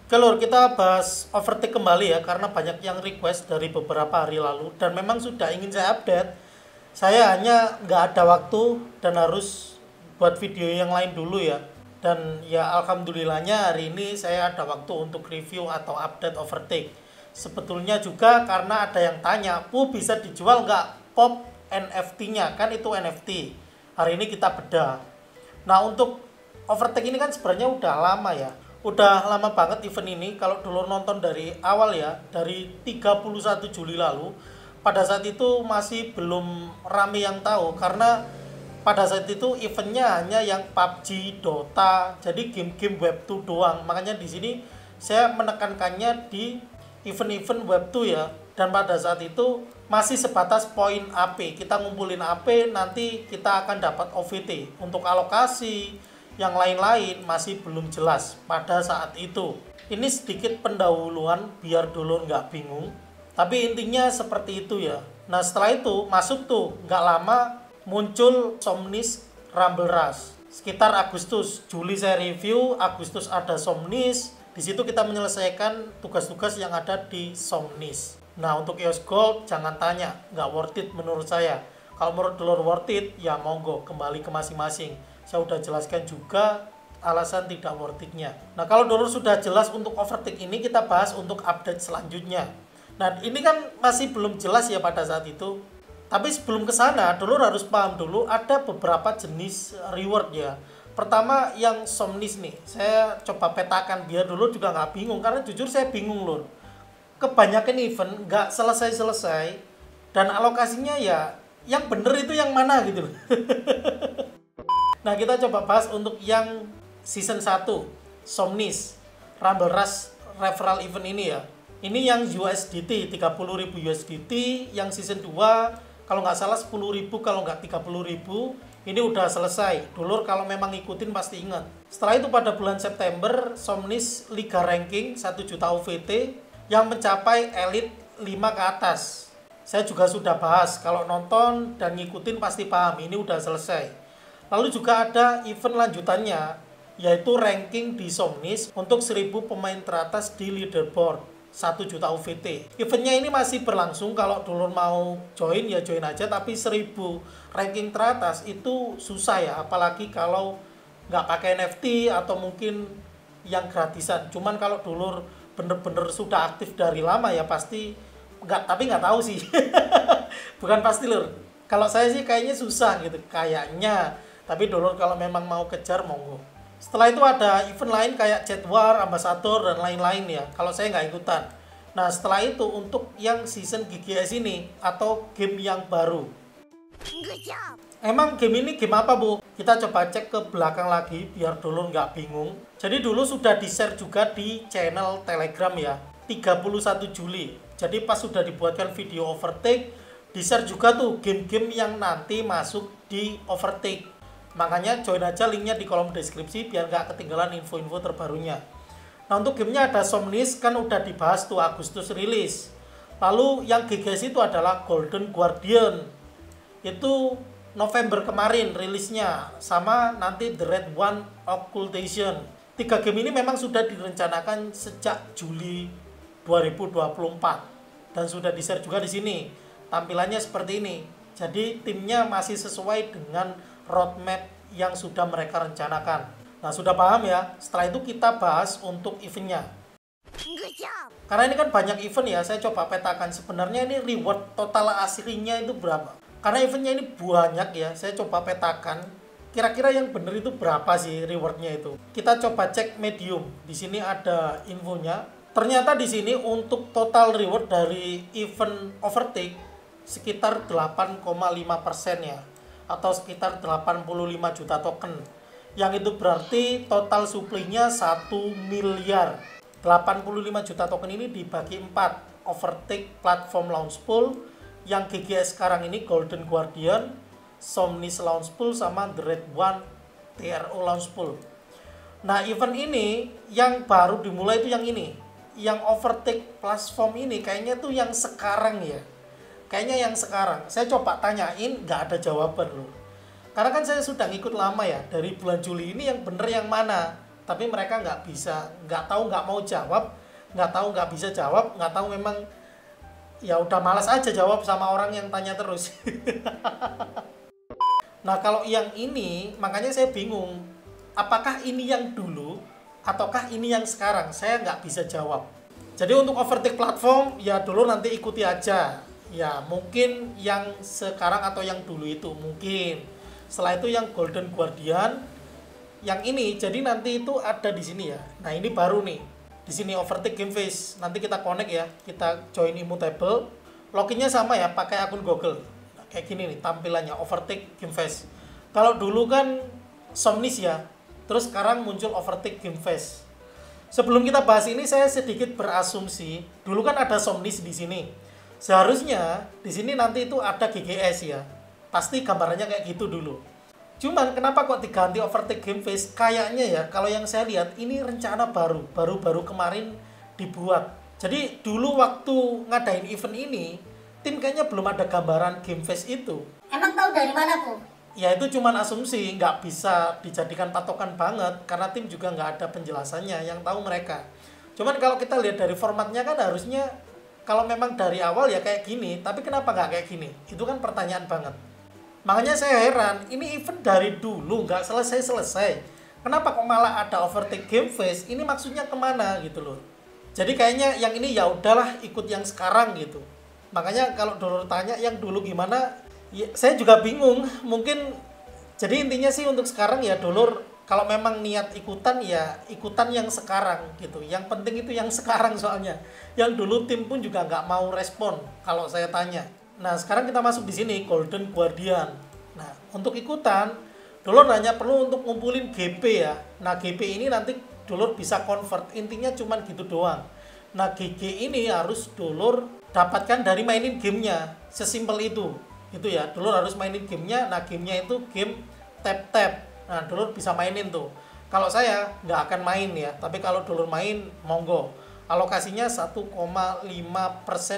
Oke Lur, kita bahas overtake kembali ya, karena banyak yang request dari beberapa hari lalu dan memang sudah ingin saya update. Saya hanya nggak ada waktu dan harus buat video yang lain dulu ya. Dan ya alhamdulillahnya hari ini saya ada waktu untuk review atau update overtake. Sebetulnya juga karena ada yang tanya, bisa dijual nggak pop NFT-nya? Kan itu NFT. Hari ini kita bedah. Nah untuk overtake ini kan sebenarnya udah lama ya. Udah lama banget event ini. Kalau dulu nonton dari awal ya, dari 31 Juli lalu, pada saat itu masih belum rame yang tahu, karena pada saat itu eventnya hanya yang PUBG, Dota, jadi game-game web 2 doang. Makanya di sini saya menekankannya di event-event web 2 ya. Dan pada saat itu masih sebatas poin AP. Kita ngumpulin AP, nanti kita akan dapat OVT. Untuk alokasi yang lain-lain masih belum jelas pada saat itu. Ini sedikit pendahuluan biar dulu nggak bingung. Tapi intinya seperti itu ya. Nah setelah itu masuk tuh nggak lama muncul Somnis Rumble Rush. Sekitar Agustus, Juli saya review, Agustus ada Somnis. Di situ kita menyelesaikan tugas-tugas yang ada di Somnis. Nah untuk EOS Gold jangan tanya, nggak worth it menurut saya. Kalau menurut dulur worth it, ya monggo kembali ke masing-masing. Saya udah jelaskan juga alasan tidak worth it-nya. Nah kalau dulur sudah jelas untuk overtake ini, kita bahas untuk update selanjutnya. Nah ini kan masih belum jelas ya pada saat itu. Tapi sebelum ke sana, dulur harus paham dulu ada beberapa jenis reward ya. Pertama yang Somnis nih, saya coba petakan biar dulu juga nggak bingung, karena jujur saya bingung lur. Kebanyakan event nggak selesai-selesai dan alokasinya ya yang bener itu yang mana gitu loh. Nah kita coba bahas untuk yang season 1 Somnis Rumble Rush referral event ini ya. Ini yang USDT 30.000 USDT, yang season 2 kalau nggak salah 10.000, kalau nggak 30.000. Ini udah selesai. Dulur kalau memang ngikutin pasti ingat. Setelah itu pada bulan September Somnis Liga Ranking 1 juta OVT yang mencapai Elite 5 ke atas. Saya juga sudah bahas, kalau nonton dan ngikutin pasti paham, ini udah selesai. Lalu juga ada event lanjutannya, yaitu ranking di Somnis untuk 1000 pemain teratas di leaderboard 1 juta UVT. Eventnya ini masih berlangsung, kalau dulur mau join ya join aja, tapi 1000 ranking teratas itu susah ya, apalagi kalau nggak pakai NFT atau mungkin yang gratisan. Cuman kalau dulur bener-bener sudah aktif dari lama ya pasti nggak, tapi nggak tahu sih. Bukan pasti lur. Kalau saya sih kayaknya susah gitu, kayaknya. Tapi dulur kalau memang mau kejar monggo. Setelah itu ada event lain kayak Jet War, Ambassador, dan lain-lain ya. Kalau saya nggak ikutan. Nah setelah itu untuk yang season GGS ini atau game yang baru. Emang game ini game apa bu? Kita coba cek ke belakang lagi biar dulur nggak bingung. Jadi dulu sudah di-share juga di channel Telegram ya. 31 Juli. Jadi pas sudah dibuatkan video overtake, di-share juga tuh game-game yang nanti masuk di overtake. Makanya join aja linknya di kolom deskripsi biar nggak ketinggalan info-info terbarunya. Nah untuk gamenya ada Somnis, kan udah dibahas tuh Agustus rilis. Lalu yang GGS itu adalah Golden Guardian. Itu November kemarin rilisnya. Sama nanti The Red One Occultation. 3 game ini memang sudah direncanakan sejak Juli 2024. Dan sudah di-share juga di sini. Tampilannya seperti ini. Jadi timnya masih sesuai dengan roadmap yang sudah mereka rencanakan. Nah sudah paham ya. Setelah itu kita bahas untuk eventnya. Karena ini kan banyak event ya, saya coba petakan sebenarnya ini reward total aslinya itu berapa. Karena eventnya ini banyak ya, saya coba petakan kira-kira yang bener itu berapa sih rewardnya itu. Kita coba cek medium. Di sini ada infonya. Ternyata di sini untuk total reward dari event overtake sekitar 8,5% ya, atau sekitar 85 juta token. Yang itu berarti total supply-nya 1 miliar. 85 juta token ini dibagi 4. Overtake Platform Launch Pool, yang GGS sekarang ini Golden Guardian, Somnis Launch Pool, sama The Red One TRO Launch Pool. Nah event ini yang baru dimulai itu yang ini. Yang Overtake Platform ini kayaknya tuh yang sekarang ya. Kayaknya yang sekarang. Saya coba tanyain, nggak ada jawaban loh. Karena kan saya sudah ngikut lama ya. Dari bulan Juli ini yang bener yang mana. tapi mereka nggak tahu, nggak mau jawab, nggak tahu, nggak bisa jawab, nggak tahu, memang ya udah malas aja jawab sama orang yang tanya terus. Nah kalau yang ini makanya saya bingung, apakah ini yang dulu ataukah ini yang sekarang, saya nggak bisa jawab. Jadi untuk overtake platform ya dulu nanti ikuti aja, ya mungkin yang sekarang atau yang dulu itu mungkin. Setelah itu yang Golden Guardian, yang ini jadi nanti itu ada di sini ya. Nah ini baru nih, di sini overtake game face, nanti kita connect ya, kita join immutable, loginnya sama ya, pakai akun Google. Nah, kayak gini nih tampilannya overtake game face. Kalau dulu kan Somnis ya, terus sekarang muncul overtake game face. Sebelum kita bahas ini saya sedikit berasumsi, dulu kan ada Somnis di sini. Seharusnya di sini nanti itu ada GGS ya. Pasti gambarannya kayak gitu dulu. Cuman kenapa kok diganti overtake game face? Kayaknya ya kalau yang saya lihat ini rencana baru kemarin dibuat. Jadi dulu waktu ngadain event ini, tim kayaknya belum ada gambaran game face itu. Emang tahu dari mana, Bu? Ya itu cuman asumsi, nggak bisa dijadikan patokan banget karena tim juga nggak ada penjelasannya, yang tahu mereka. Cuman kalau kita lihat dari formatnya kan harusnya kalau memang dari awal ya kayak gini, tapi kenapa nggak kayak gini? Itu kan pertanyaan banget. Makanya saya heran, ini event dari dulu nggak selesai. Kenapa kok malah ada overtake game face? Ini maksudnya kemana gitu loh. Jadi kayaknya yang ini ya udahlah ikut yang sekarang gitu. Makanya kalau dulu tanya yang dulu gimana, ya, saya juga bingung. Mungkin jadi intinya sih untuk sekarang ya dulur, kalau memang niat ikutan ya ikutan yang sekarang gitu. Yang penting itu yang sekarang soalnya. Yang dulu tim pun juga nggak mau respon kalau saya tanya. Nah sekarang kita masuk di sini Golden Guardian. Nah untuk ikutan dulur hanya perlu untuk ngumpulin GP ya. Nah GP ini nanti dulur bisa convert, intinya cuman gitu doang. Nah GG ini harus dulur dapatkan dari mainin gamenya, sesimpel itu ya. Dulur harus mainin gamenya. Nah gamenya itu game tap. Nah dulur bisa mainin tuh. Kalau saya nggak akan main ya, tapi kalau dulur main monggo. Alokasinya 1,5%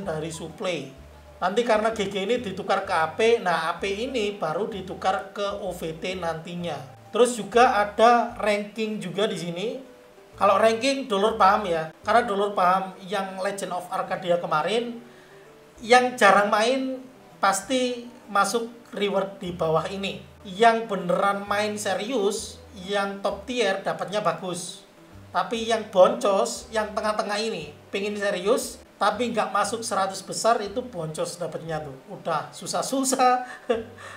dari supply. Nanti karena GG ini ditukar ke AP, nah AP ini baru ditukar ke OVT nantinya. Terus juga ada ranking juga di sini. Kalau ranking dulur paham ya, karena dulur paham yang Legend of Arcadia kemarin, yang jarang main pasti masuk reward di bawah ini. Yang beneran main serius, yang top tier dapatnya bagus. Tapi yang boncos, yang tengah-tengah ini, pengen serius, tapi nggak masuk 100 besar, itu boncos dapatnya tuh. Udah susah-susah,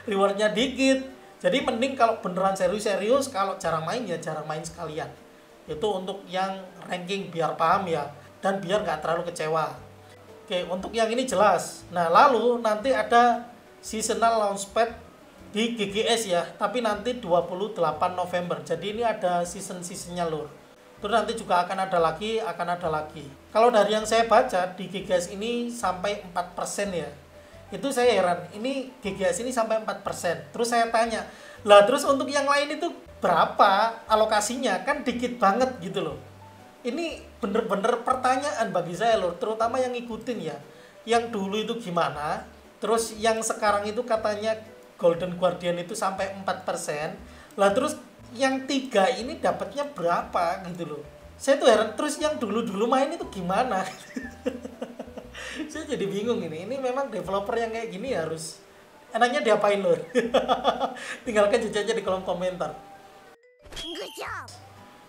rewardnya dikit. Jadi mending kalau beneran serius-serius, kalau jarang main ya jarang main sekalian. Itu untuk yang ranking biar paham ya, dan biar nggak terlalu kecewa. Oke, untuk yang ini jelas. Nah, lalu nanti ada seasonal launchpad di GGS ya, tapi nanti 28 November. Jadi ini ada season-seasonnya lur. Terus nanti juga akan ada lagi. Kalau dari yang saya baca di GGS ini sampai 4% ya. Itu saya heran, ini GGS ini sampai 4%. Terus saya tanya, lah terus untuk yang lain itu berapa alokasinya? Kan dikit banget gitu loh. Ini bener-bener pertanyaan bagi saya loh, terutama yang ngikutin ya. Yang dulu itu gimana, terus yang sekarang itu katanya Golden Guardian itu sampai 4%. Lah terus yang 3 ini dapatnya berapa gitu loh. Saya tuh heran, terus yang dulu-dulu main itu gimana? Saya jadi bingung ini memang developer yang kayak gini harus enaknya diapain lur? Tinggalkan jejaknya di kolom komentar.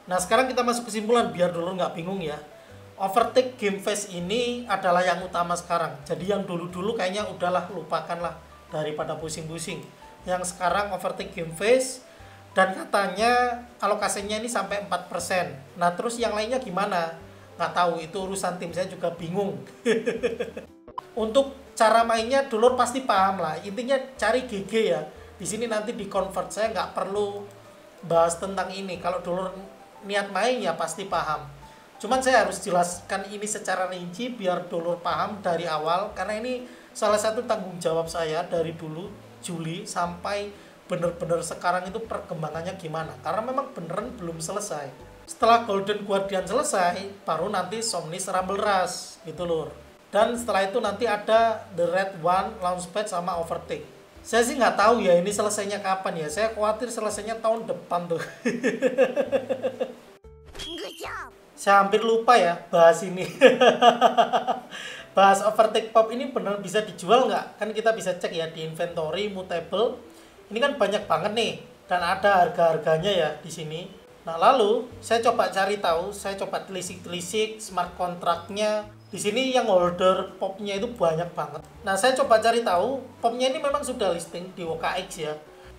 Nah sekarang kita masuk kesimpulan biar dulu nggak bingung ya. Overtake game face ini adalah yang utama sekarang. Jadi yang dulu-dulu kayaknya udahlah, lupakanlah daripada pusing-pusing. Yang sekarang overtake game face, dan katanya alokasinya ini sampai 4%. Nah terus yang lainnya gimana? Nggak tahu, itu urusan tim, saya juga bingung. Untuk cara mainnya dulur pasti paham lah. Intinya cari GG ya. Di sini nanti di convert, saya nggak perlu bahas tentang ini. Kalau dulur niat main ya pasti paham. Cuman saya harus jelaskan ini secara rinci biar dulur paham dari awal, karena ini salah satu tanggung jawab saya dari dulu Juli sampai bener-bener sekarang itu perkembangannya gimana, karena memang beneran belum selesai. Setelah Golden Guardian selesai, baru nanti Somnis Rumble Rush gitu lur. Dan setelah itu nanti ada The Red One, Launchpad sama Overtake. Saya sih nggak tahu ya ini selesainya kapan ya, saya khawatir selesainya tahun depan tuh. Saya hampir lupa ya bahas ini. Bahas overtake pop ini benar bisa dijual nggak? Kan kita bisa cek ya di inventory mutable. Ini kan banyak banget nih dan ada harga-harganya ya di sini. Nah, lalu saya coba cari tahu, saya coba telisik-telisik smart kontraknya. Di sini yang order popnya itu banyak banget. Nah, saya coba cari tahu, popnya ini memang sudah listing di OKX ya.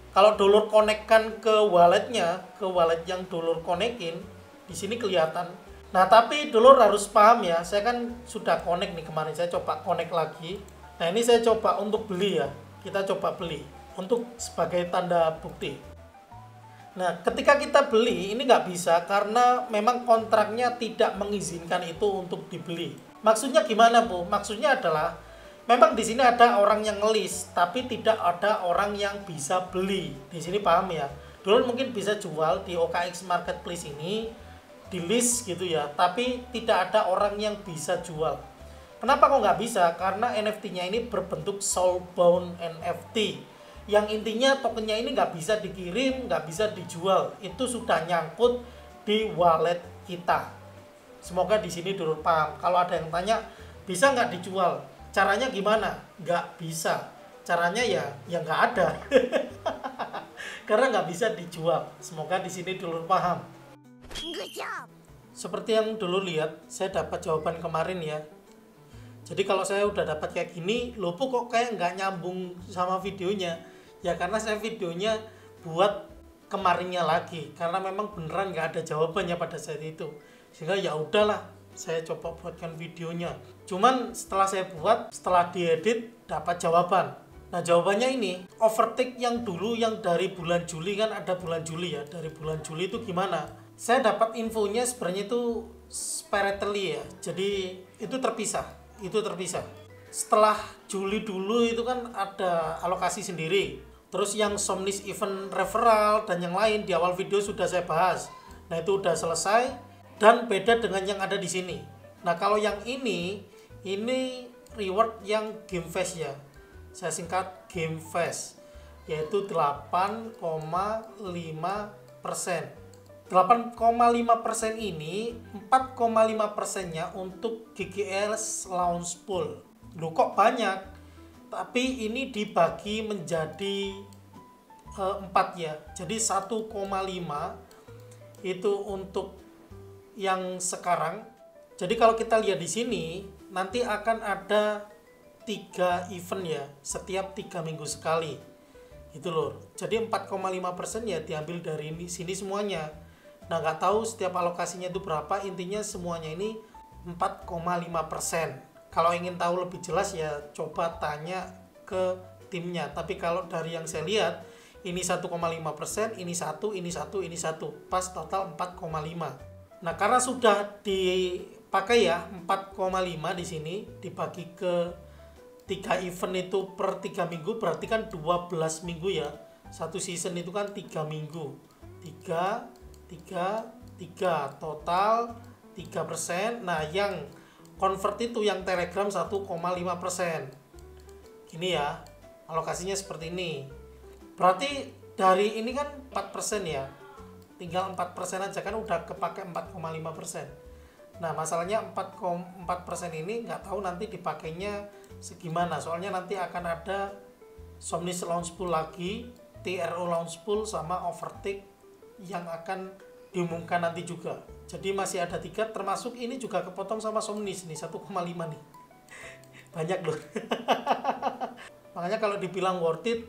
Kalau dulur konekkan ke walletnya, ke wallet yang dulur konekin, di sini kelihatan. Nah, tapi dulur harus paham ya, saya kan sudah connect nih kemarin, saya coba connect lagi. Nah, ini saya coba untuk beli ya, kita coba beli untuk sebagai tanda bukti. Nah, ketika kita beli, ini nggak bisa karena memang kontraknya tidak mengizinkan itu untuk dibeli. Maksudnya gimana, Bu? Maksudnya adalah, memang di sini ada orang yang ngelis, tapi tidak ada orang yang bisa beli. Di sini paham ya? Dulur mungkin bisa jual di OKX Marketplace ini, di list gitu ya, tapi tidak ada orang yang bisa jual. Kenapa kok nggak bisa? Karena NFT-nya ini berbentuk soulbound NFT, yang intinya tokennya ini nggak bisa dikirim, nggak bisa dijual. Itu sudah nyangkut di wallet kita. Semoga di sini dulu paham. Kalau ada yang tanya, bisa nggak dijual? Caranya gimana? Nggak bisa. Caranya ya nggak ada. Karena nggak bisa dijual. Semoga di sini dulu paham. Seperti yang dulu lihat, saya dapat jawaban kemarin ya. Jadi kalau saya udah dapat kayak gini, loh kok kayak nggak nyambung sama videonya. Ya karena saya videonya buat kemarinnya lagi, karena memang beneran nggak ada jawabannya pada saat itu. Sehingga ya udahlah, saya coba buatkan videonya. Cuman setelah saya buat, setelah diedit, dapat jawaban. Nah, jawabannya ini, overtake yang dulu yang dari bulan Juli, kan ada bulan Juli ya. Dari bulan Juli itu gimana? Saya dapat infonya sebenarnya itu separately ya. Jadi itu terpisah. Setelah Juli dulu itu kan ada alokasi sendiri. Terus yang Somnis event referral dan yang lain di awal video sudah saya bahas. Nah, itu udah selesai dan beda dengan yang ada di sini. Nah, kalau yang ini reward yang Game Fest ya. Saya singkat Game Fest, yaitu 8,5%. 8,5% ini 4,5%-nya untuk GGS Launch Pool. Loh kok banyak? Tapi ini dibagi menjadi 4 ya. Jadi 1,5 itu untuk yang sekarang. Jadi kalau kita lihat di sini nanti akan ada 3 event ya, setiap 3 minggu sekali. Itu loh. Jadi 4,5% ya diambil dari sini semuanya. Nah, nggak tahu setiap alokasinya itu berapa, intinya semuanya ini 4,5%. Kalau ingin tahu lebih jelas ya coba tanya ke timnya. Tapi kalau dari yang saya lihat, ini 1,5%, ini 1, ini 1, ini 1. Pas total 4,5. Nah, karena sudah dipakai ya 4,5 di sini, dibagi ke 3 event itu per 3 minggu, berarti kan 12 minggu ya. Satu season itu kan 3 minggu. 3, total 3%. Nah, yang convert itu yang Telegram 1,5%. Ini ya, alokasinya seperti ini. Berarti dari ini kan 4% ya. Tinggal 4% aja kan udah kepake 4,5%. Nah, masalahnya 4% ini nggak tahu nanti dipakainya segimana. Soalnya nanti akan ada Somnis Launch Pool lagi, TRO Launch Pool sama Overtake yang akan diumumkan nanti juga. Jadi masih ada 3, termasuk ini juga kepotong sama Somnis nih 1,5 nih. Banyak loh. Makanya kalau dibilang worth it,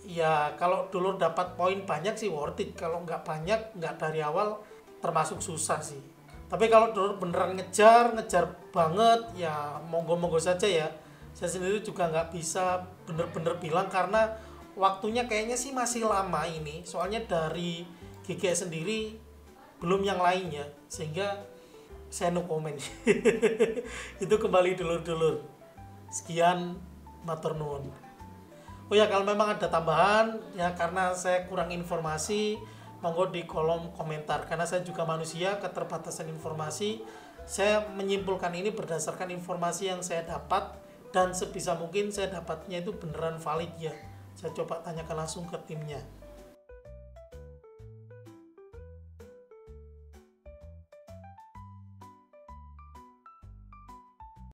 ya kalau dulu dapat poin banyak sih worth it. Kalau nggak banyak, nggak dari awal, termasuk susah sih. Tapi kalau dulu beneran ngejar banget, ya monggo-monggo saja ya. Saya sendiri juga nggak bisa bener-bener bilang karena waktunya kayaknya sih masih lama ini. Soalnya dari GGS sendiri belum yang lainnya, sehingga saya no comment. Itu kembali dulur-dulur. Sekian, matur nuwun. Oh ya, kalau memang ada tambahan ya karena saya kurang informasi, monggo di kolom komentar. Karena saya juga manusia, keterbatasan informasi. Saya menyimpulkan ini berdasarkan informasi yang saya dapat dan sebisa mungkin saya dapatnya itu beneran valid ya. Saya coba tanyakan langsung ke timnya.